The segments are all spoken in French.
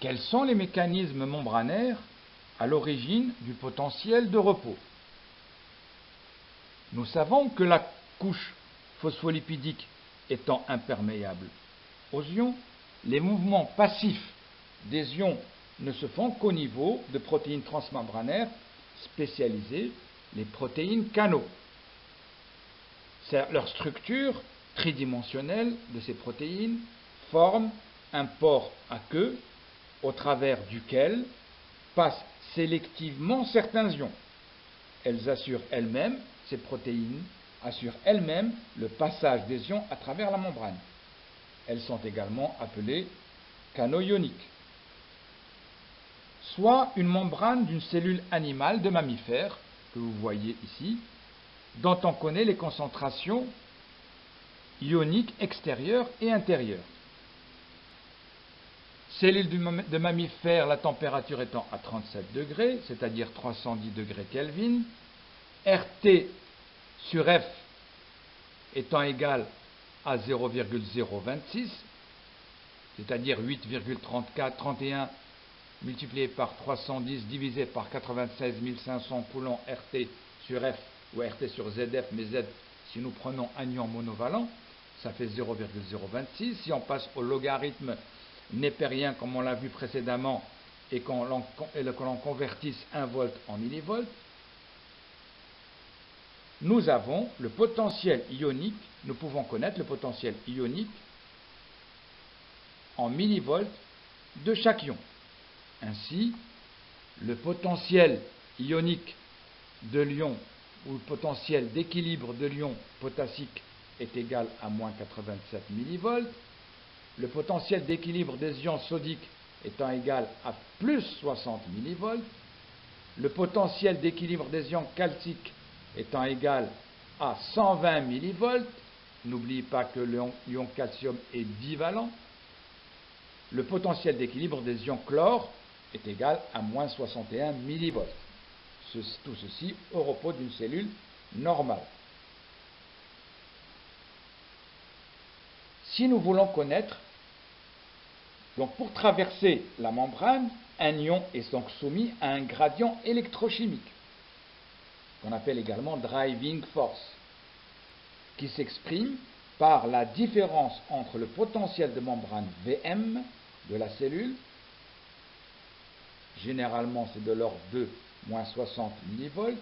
Quels sont les mécanismes membranaires à l'origine du potentiel de repos? Nous savons que la couche phospholipidique étant imperméable aux ions, les mouvements passifs des ions ne se font qu'au niveau de protéines transmembranaires spécialisées, les protéines canaux. Leur structure tridimensionnelle de ces protéines forme un pore à queue au travers duquel passent sélectivement certains ions. Elles assurent elles-mêmes, ces protéines assurent elles-mêmes le passage des ions à travers la membrane. Elles sont également appelées canaux ioniques. Soit une membrane d'une cellule animale de mammifère, que vous voyez ici, dont on connaît les concentrations ioniques extérieures et intérieures. Cellule de mammifère, la température étant à 37 degrés, c'est-à-dire 310 degrés Kelvin, RT sur F étant égal à 0,026, c'est-à-dire 8,31 multiplié par 310 divisé par 96 500 coulombs RT sur F ou RT sur ZF, mais Z, si nous prenons un ion monovalent, ça fait 0,026. Si on passe au logarithme népérien, comme on l'a vu précédemment, et que l'on convertisse 1 volt en millivolt, nous avons le potentiel ionique, nous pouvons connaître le potentiel ionique en millivolts de chaque ion. Ainsi, le potentiel ionique de l'ion ou le potentiel d'équilibre de l'ion potassique est égal à moins 87 millivolts. Le potentiel d'équilibre des ions sodiques étant égal à plus 60 millivolts. Le potentiel d'équilibre des ions calciques étant égal à 120 millivolts. N'oubliez pas que l'ion calcium est divalent. Le potentiel d'équilibre des ions chlore est égal à moins 61 millivolts. Tout ceci au repos d'une cellule normale. Si nous voulons connaître, donc pour traverser la membrane, un ion est donc soumis à un gradient électrochimique, qu'on appelle également driving force, qui s'exprime par la différence entre le potentiel de membrane Vm de la cellule, généralement c'est de l'ordre de moins 60 millivolts,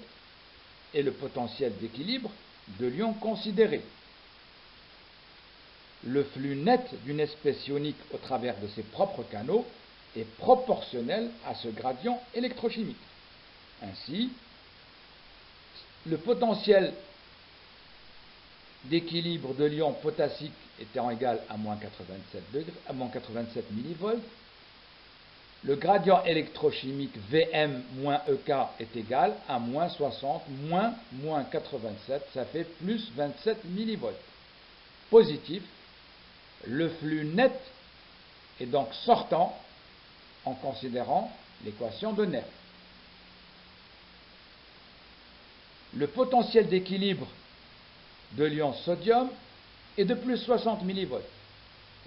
et le potentiel d'équilibre de l'ion considéré. Le flux net d'une espèce ionique au travers de ses propres canaux est proportionnel à ce gradient électrochimique. Ainsi, le potentiel d'équilibre de l'ion potassique étant égal à moins 87 millivolts, le gradient électrochimique Vm moins EK est égal à moins 60 moins 87, ça fait plus 27 millivolts. Positif, le flux net est donc sortant en considérant l'équation de Nerf. Le potentiel d'équilibre de l'ion sodium est de plus 60 millivolts.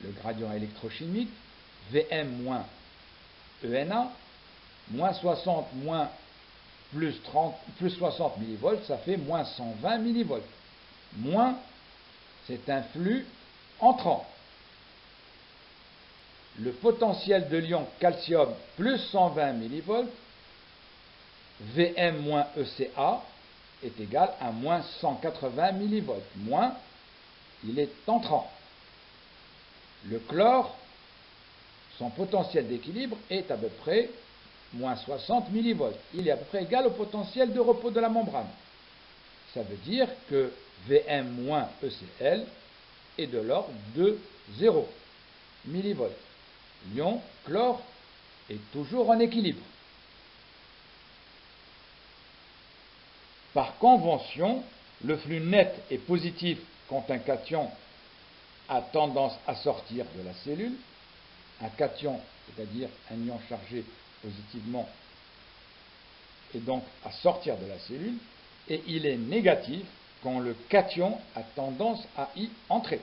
Le gradient électrochimique Vm moins ENA, moins 60 moins plus 60 millivolts, ça fait moins 120 millivolts. Moins, c'est un flux entrant. Le potentiel de l'ion calcium plus 120 millivolts, Vm moins ECA, est égal à moins 180 millivolts. Moins, il est entrant. Le chlore, son potentiel d'équilibre est à peu près moins 60 millivolts. Il est à peu près égal au potentiel de repos de la membrane. Ça veut dire que Vm moins ECl est de l'ordre de 0 millivolts. L'ion chlore est toujours en équilibre. Par convention, le flux net est positif quand un cation a tendance à sortir de la cellule. Un cation, c'est-à-dire un ion chargé positivement, et donc à sortir de la cellule, et il est négatif quand le cation a tendance à y entrer.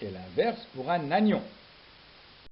Et l'inverse pour un anion.